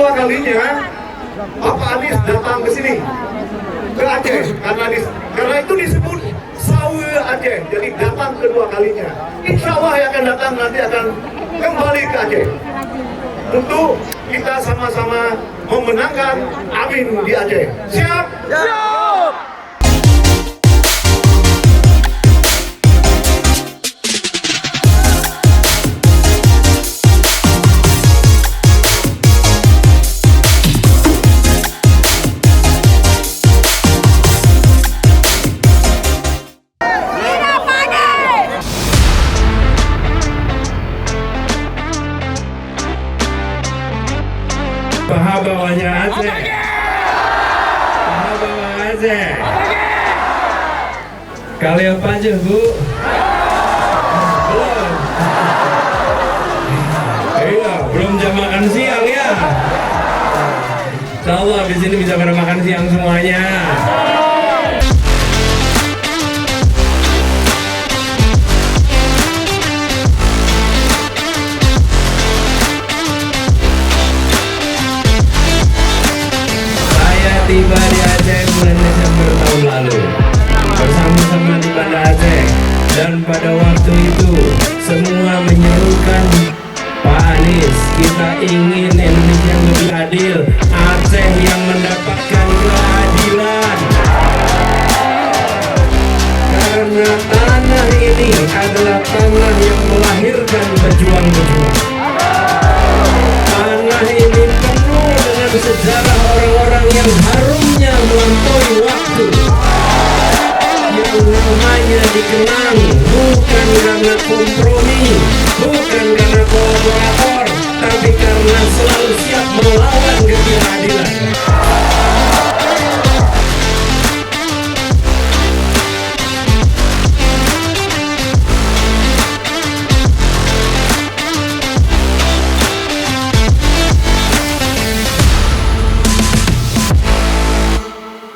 kedua kalinya Bapak Anies datang ke sini, ke Aceh, karena itu disebut Sawe Aceh. Jadi datang kedua kalinya. Insya Allah yang akan datang nanti akan kembali ke Aceh. Tentu kita sama-sama memenangkan Amin di Aceh. Siap? Siap! Paha bawahnya Aceh. Paha bawah Aceh. Kali apa aja, Bu? Belum. Iya, belum jam makan siang ya. Insya Allah di sini bisa pada makan siang semuanya. Tiba di Aceh bulan Desember tahun lalu bersama-sama di Banda Aceh, dan pada waktu itu semua menyerukan Pak Anies, kita ingin Indonesia yang lebih adil, Aceh yang mendapatkan keadilan, karena tanah ini adalah tanah yang melahirkan pejuang-pejuang. Tanah ini penuh dengan sejarah orang-orang yang harumnya melampaui waktu, yang namanya dikenang bukan karena kompromi, bukan karena kolaborator, tapi karena selalu siap melawan ketidakadilan.